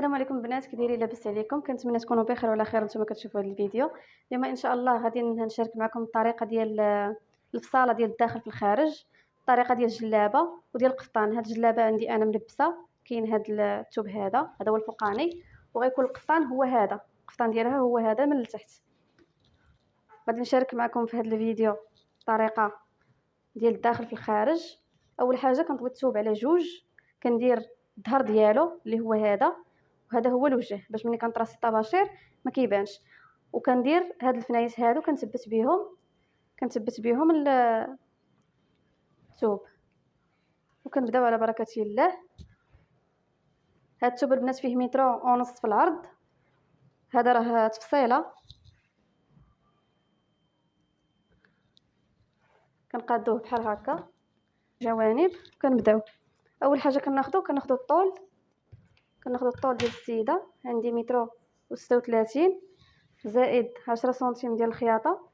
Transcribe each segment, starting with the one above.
السلام عليكم البنات، كي دايرين؟ لاباس عليكم؟ كنتمنى تكونوا بخير وعلى خير نتوما كتشوفوا هذا الفيديو. اليوم ان شاء الله غادي نشارك معكم الطريقه ديال الفصاله ديال الداخل في الخارج، الطريقه ديال الجلابه وديال القفطان. هاد الجلابه عندي انا ملبسه، كاين هاد الثوب هذا هو الفوقاني، وغيكون القفطان هو هذا، القفطان ديالها هو هذا من التحت. غادي نشارك معكم في هذا الفيديو الطريقه ديال الداخل في الخارج. اول حاجه كنطوي الثوب على جوج، كندير الظهر ديالو اللي هو هذا، وهذا هو الوجه باش ملي كنطراسي الطباشير ما كيبانش. وكندير هاد الفنايات هادو كنثبت بهم الثوب. وكنبداو على بركه الله. هاد الثوب البنات فيه متر ونص في العرض، هذا راه تفصيله. كنقادوه بحال هكا جوانب. كنبداو اول حاجه كناخذوا الطول، ديال السيده. عندي متر و36 زائد 10 سنتيم ديال الخياطه،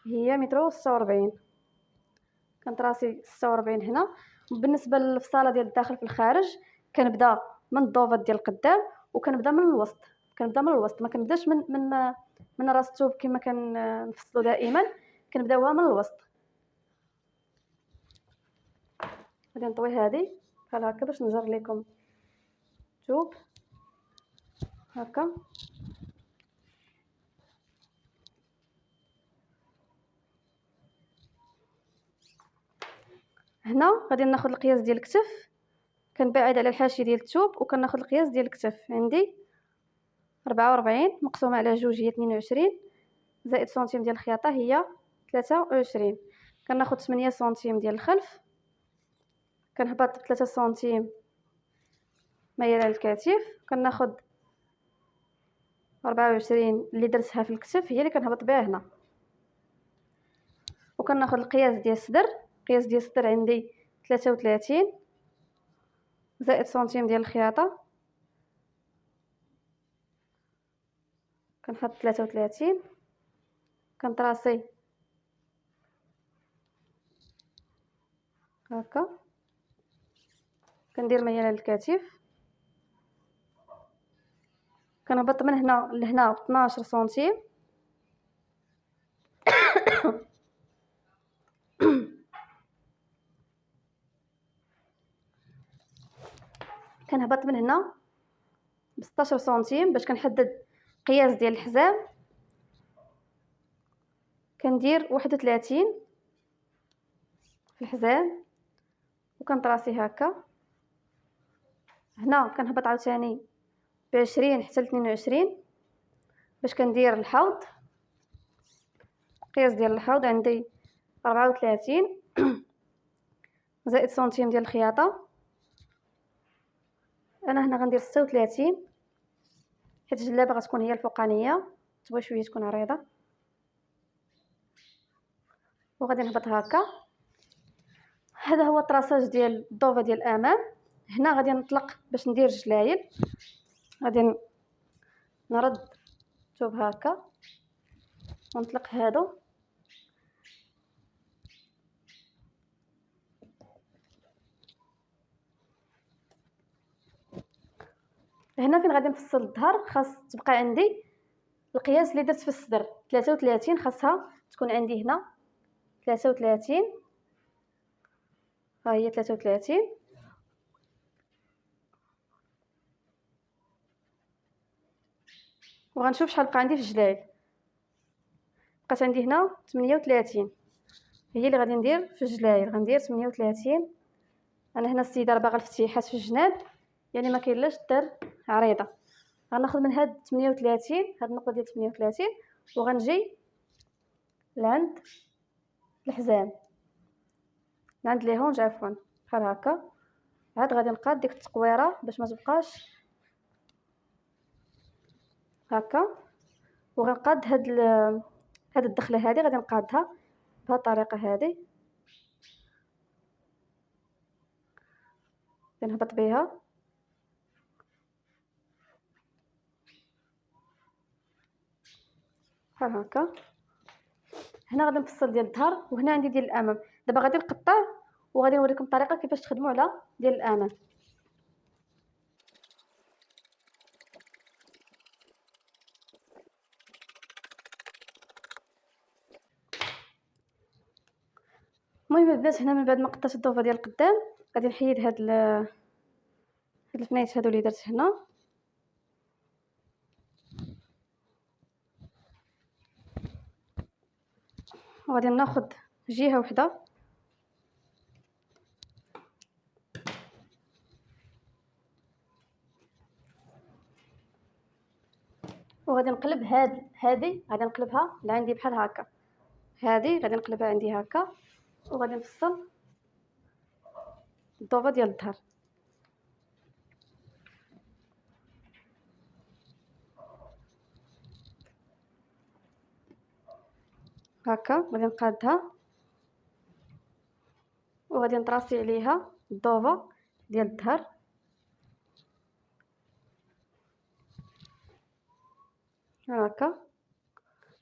هي متر و46. كنطراسي 46 هنا. وبالنسبه للفصاله ديال الداخل في الخارج، كنبدا من الضوفات ديال القدام وكنبدا من الوسط. ما كنبداش من راس الثوب كما كنفصلوا دائما، كنبداوها من الوسط. غادي نطوي هذه بحال هكا باش نجر لكم الثوب هكا. هنا غادي ناخذ القياس ديال الكتف، كنبعد على الحاشيه ديال الثوب وكناخذ القياس ديال الكتف. عندي 44 مقسومه على جوج هي 22 زائد سنتيم ديال الخياطه هي 23. كناخذ 8 سنتيم ديال الخلف، كنهبط 3 سنتيم ميال الكتف، كناخذ 24 اللي درتها في الكتف هي اللي كنهبط بها هنا. وكناخذ القياس ديال الصدر، عندي 33 زائد سنتيم ديال الخياطه، كنحط 33. كنطراسي هكا، كندير ميال الكتف، كنهبط من هنا لهنا 12 سنتيم. كنهبط من هنا ب 16 سنتيم باش كنحدد قياس ديال الحزام. كندير 31 في الحزام وكنطراسي هكا. هنا كنهبط عاوتاني ب20 حتى ل 22 باش كندير الحوض. القياس ديال الحوض عندي 34 زائد سنتيم ديال الخياطه. انا هنا غندير 36 حيت الجلابه غتكون هي الفوقانيه، تبغي شويه تكون عريضه. وغادي نهبط هكا. هذا هو الطراساج ديال الضوفه ديال الامام. هنا غادي نطلق باش ندير الجلايل. غادي نرد الثوب هكا ونطلق هادو. هنا فين غادي نفصل الظهر خاص تبقى عندي القياس اللي درت في الصدر 33، خاصها تكون عندي هنا 33. ها هي 33. وغنشوف شحال بقى عندي في الجلايل. بقات عندي هنا 38 هي اللي غادي ندير في الجلايل. غندير 38. انا هنا السيده راه باغا الفتيحات في الجناب، يعني ما كاينلاش دار عريضه. غناخذ من هاد 38، هاد النقطه ديال 38، وغنجي لعند الحزام، لعند لي هونج عفوا بحال هكا. عاد غادي نقاد ديك التقويره باش ما تبقاش هكا. وغنقاد هاد الدخله هذه غادي نقادها بهاد الطريقه هذه. كنهبط بها بحال هكا. هنا غادي نفصل ديال الظهر وهنا عندي ديال الامام. دابا غادي نقطع وغادي نوريكم الطريقه كيفاش تخدموا على ديال الامام. المهم البنات هنا من بعد ما قطعت الضوفه ديال القدام غادي نحيد هاد الفنايت هادو اللي درت هنا، وغادي ناخد جهه وحده وغادي نقلب هادي غادي نقلبها لعندي بحال هكا، هادي غادي نقلبها عندي هكا، وغادي نفصل الضوفه ديال الظهر هكا، غادي نقادها وغادي نطراسي عليها الضوفه ديال الظهر هكا.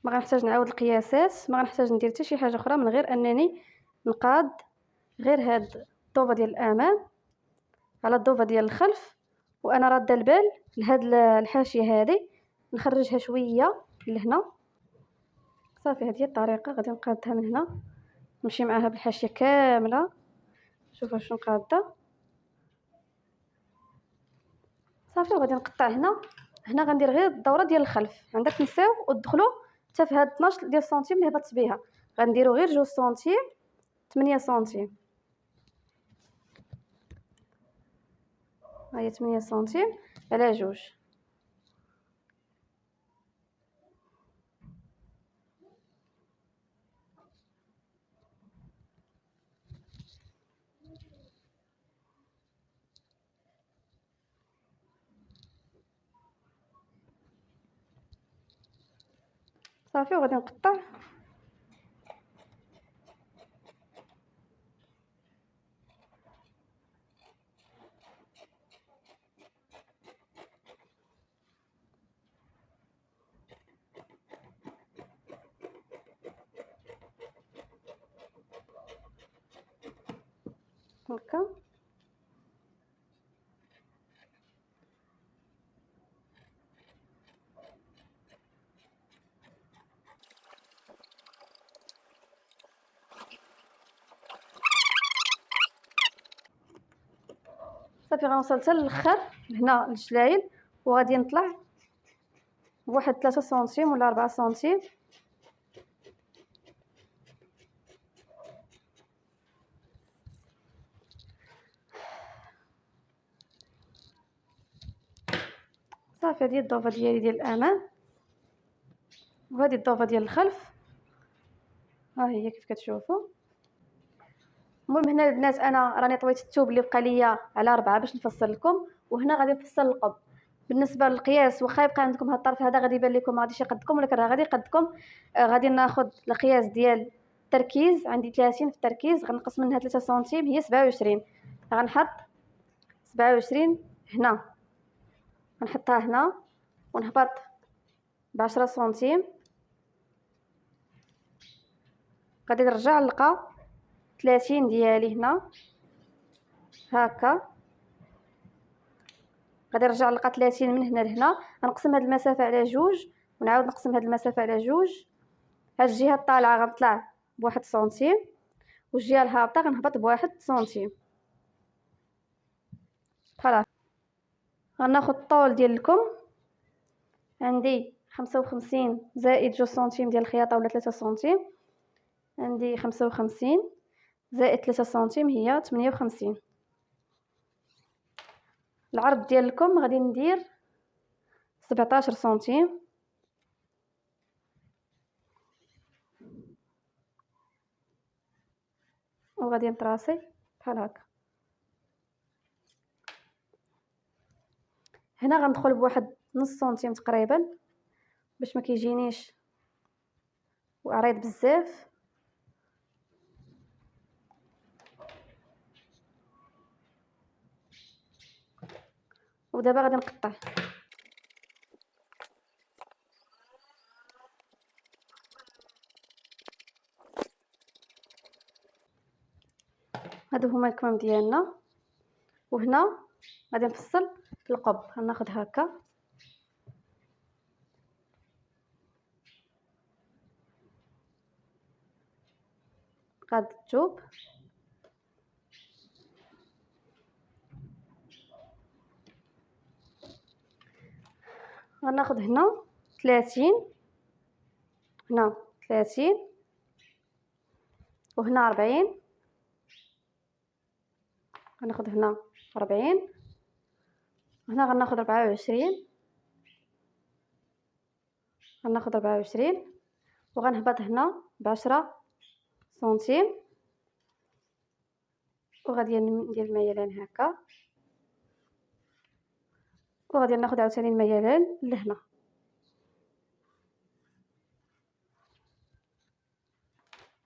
ما غنحتاج نعاود القياسات، ما غنحتاج ندير حتى شي حاجه اخرى من غير انني نقاد غير هاد الضوفه ديال الامام على الضوفه ديال الخلف، وانا راده البال لهاد الحاشيه هذه نخرجها شويه لهنا صافي. هذه هي الطريقه، غادي نقادها من هنا نمشي معاها بالحاشيه كامله. شوفوا شنو قاده صافي. وغادي نقطع هنا غندير غير الدوره ديال الخلف. عندك تنساو ودخلوا حتى في هاد 12 ديال السنتيم اللي هبطت بها، غنديروا غير 2 سنتيم 8 سنتيم، هاهي 8 سنتيم على 2. صافي وغادي نقطع هكا. صافي غنوصل حتى للاخر هنا للجلايل، وغادي نطلع بواحد 3 سنتيم ولا 4 سنتيم صافي. هذه الضوفه ديالي ديال الامام، وهذه الضوفه ديال الخلف، ها هي كيف كتشوفوا. المهم هنا البنات انا راني طويت الثوب اللي بقى ليا على 4 باش نفصل لكم، وهنا غادي نفصل القب. بالنسبه للقياس واخا يبقى عندكم هاد الطرف هذا غادي يبان لكم ما غاديش يقدكم، ولكن راه غادي يقدكم. غادي ناخذ القياس ديال التركيز، عندي 30 في التركيز، غنقص منها 3 سنتيم هي 27. غنحط 27 هنا، غنحطها هنا ونهبط ب10 سنتيم. غادي نرجع نلقى 30 ديالي هنا هكا، غادي نرجع نلقى 30 من هنا لهنا. غنقسم هاد المسافه على 2 ونعاود نقسم هاد المسافه على 2. هاد الجهه الطالعه غنطلع بواحد سنتيم، والجهه الهابطه غنهبط بواحد سنتيم. خلاص غناخد الطول ديال الكم، عندي 55 زائد 2 سنتيم ديال الخياطه ولا 3 سنتيم، عندي 55 زائد 3 سنتيم هي 58. العرض ديال الكم غادي ندير 17 سنتيم، وغادي نطراسي بحال هكا. هنا غندخل بواحد نص سنتيم تقريبا باش ما كيجينيش عريض بزاف. ودابا غادي نقطع. هادو هما الكمام ديالنا، وهنا غادي نفصل القب. غناخد هكا غادي تذوب. غناخد هنا 30، هنا 30 وهنا 40. غناخد هنا 40، هنا غناخد 24، غناخد 24 وغنهبط هنا ب10 سنتيم، وغادي ندير الميلان هكا، وغادي ناخد عاوتاني الميلان لهنا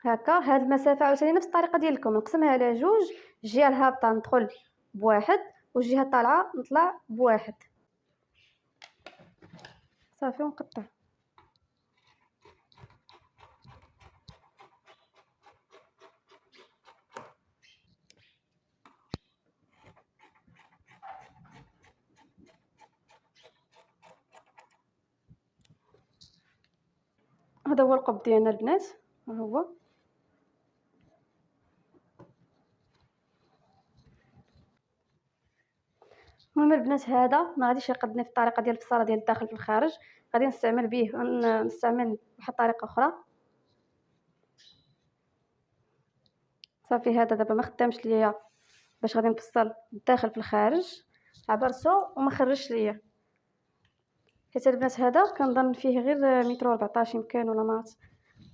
هكا. هاد المسافه عاوتاني نفس الطريقه ديالكم، نقسمها على جوج، الجهه الهابطه ندخل بواحد والجهه الطالعه نطلع بواحد صافي ونقطع. هذا هو القب ديالنا البنات، ها هو. المهم البنات هذا ما غاديش يقدني في الطريقه ديال الفصاله ديال الداخل في الخارج، غادي نستعمل به نستعمل واحد الطريقه اخرى. صافي هذا دابا ما خدامش ليا باش غادي نفصل الداخل في الخارج، عبرته وما خرجش ليا، حيت البنات هذا كنظن فيه غير متر 14 يمكن ولا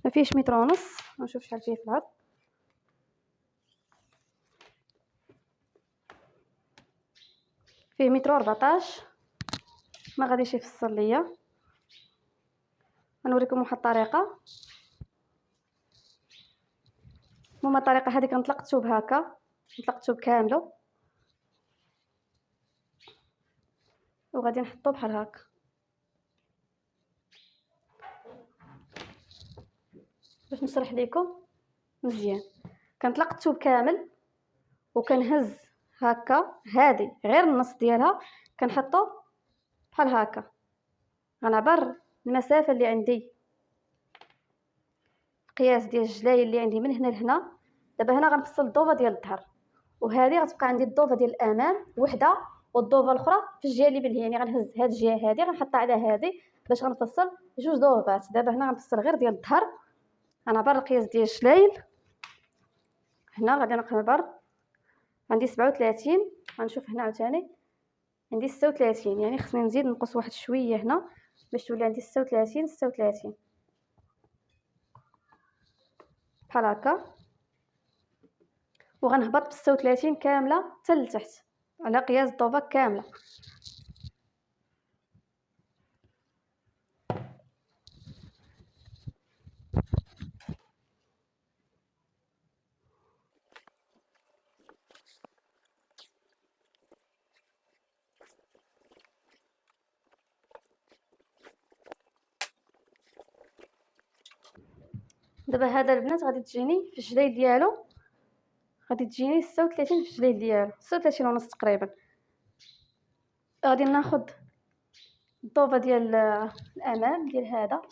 ما فيهش متر ونص. نشوف شحال فيه في العرض. فيه متر 14، ما غاديش يفصل ليا. غنوريكم واحد الطريقه. المهم الطريقه هذه كنطلق الثوب هكا، نطلق الثوب كامله وغادي نحطو بحال هكا. باش نشرح لكم مزيان، كنطلق الثوب كامل وكنهز هكا، هذه غير النص ديالها كنحطو بحال هكا. غنعبر المسافه اللي عندي، القياس ديال الجلايه اللي عندي من هنا لهنا. دابا هنا غنفصل الضوفه ديال الظهر، وهذه غتبقى عندي الضوفه ديال الامام وحده والضوفه الاخرى في الجهه اللي بالهي، يعني غنهز هذه الجهه هذه غنحطها على هذه باش غنفصل جوج ضوفات. دابا هنا غنفصل غير ديال الظهر، غنعبر القياس ديال الشلايل. هنا غادي نعبر عندي 37، غنشوف هنا عاوتاني عندي 36، يعني خصني نزيد نقص واحد شويه هنا باش تولي عندي 36 بحال هكا. وغنهبط ب 36 كامله حتى لتحت على قياس الضوفه كامله. دابا هذا البنات غادي تجيني في الجليد ديالو، غادي تجيني 36 في الجليد ديالو، 36 ونص تقريبا. غادي ناخذ الضوفه ديال الامام ديال هذا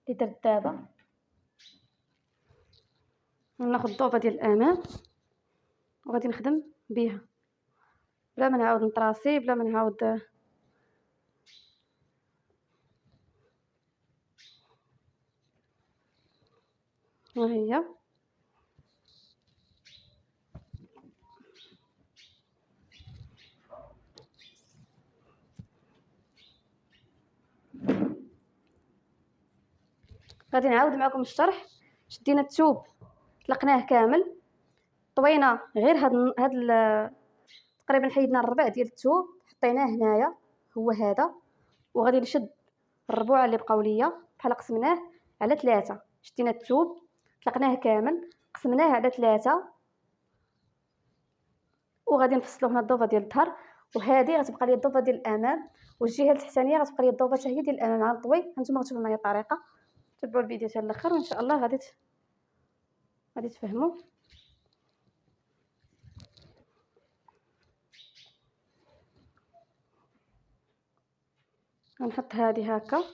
اللي درت دابا، ناخذ الضوفه ديال الامام وغادي نخدم بها بلا ما نعاود نطراسي، بلا ما نعاود. ها هي غادي نعاود معكم الشرح. شدينا الثوب طلقناه كامل، طوينا غير تقريبا حيدنا الربع ديال الثوب حطيناه هنايا هو هذا، وغادي نشد الربوعه اللي بقاو ليا بحال قسمناه على 3. شدينا الثوب طلقناه كامل قسمناه على 3 وغادي نفصلو هنا الضوفه ديال الظهر، وهذه غتبقى لي الضوفه ديال الامام، والجهه التحتانيه غتبقى لي الضوفه حتى هي ديال الامام. غنطوي هانتوما غتشوفوا معايا الطريقه، تبعوا الفيديو حتى الاخر وان شاء الله غادي تفهموا. غنحط هذه هكا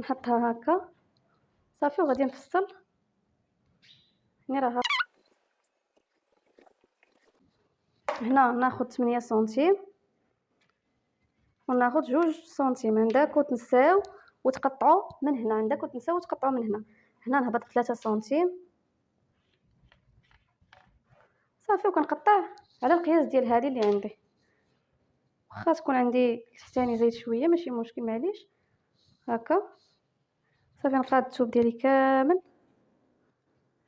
نحطها هكا صافي وغادي نفصل. يعني راه هنا ناخذ 8 سنتيم وناخذ 2 سنتيم عندك وتنساو وتقطعوا من هنا، عندك وتنساو وتقطعوا من هنا. هنا نهبط 3 سنتيم صافي، وكنقطع على القياس ديال هذه اللي عندي. واخا تكون عندي التحتاني زايد شويه ماشي مشكل، معليش. هكا صافي نقاد الثوب ديالي كامل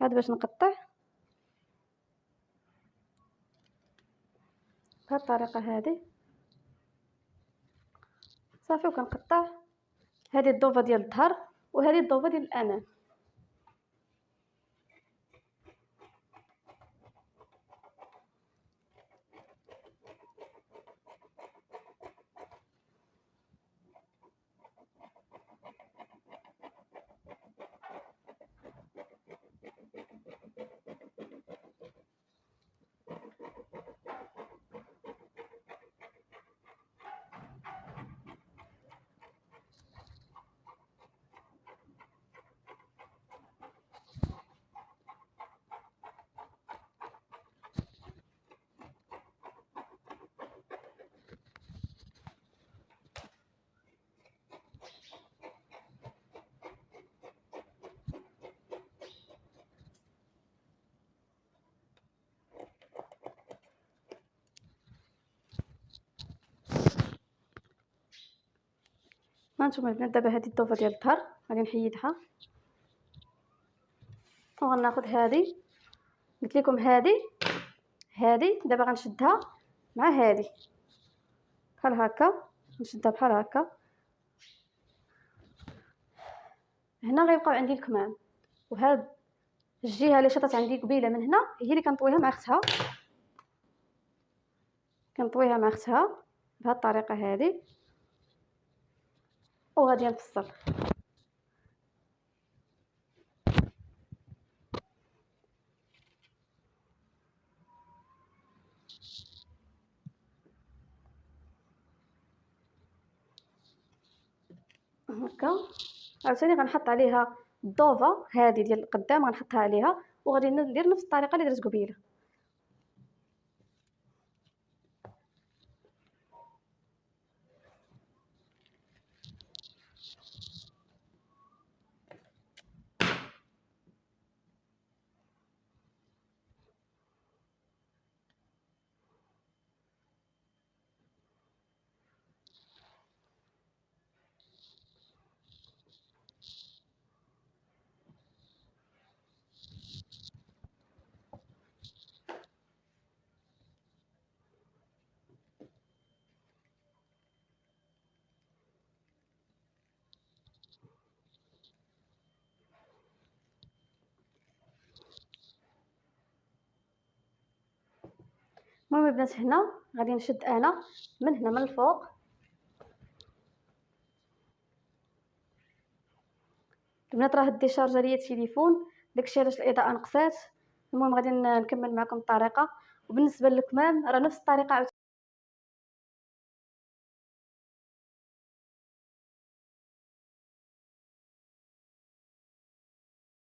عاد باش نقطع بهذه الطريقه هذه صافي. وكنقطع هذه الضوفه ديال الظهر وهذه الضوفه ديال الامام. هانتوما البنات دابا هذه الضوفه ديال الظهر غادي نحيدها وغناخذ هذه. قلت لكم هذه دابا غنشدها مع هذه بحال هكا، نشدها بحال هكا. هنا غيبقاو عندي الكمام، وهاد الجهه اللي شطات عندي قبيله من هنا هي اللي كنطويها مع اختها، كنطويها مع اختها بهاد الطريقه هذه وغادي نفصل. هكا عاوتاني غنحط عليها الضوفه هذه ديال القدام، غنحطها عليها وغادي ندير نفس الطريقه اللي درت قبيله. المهم البنات هنا غادي نشد انا من هنا من الفوق. البنات راه دي شارجه ليا التليفون، داكشي علاش الاضاءه نقصات. المهم غادي نكمل معكم الطريقه. وبالنسبه للكمام راه نفس الطريقه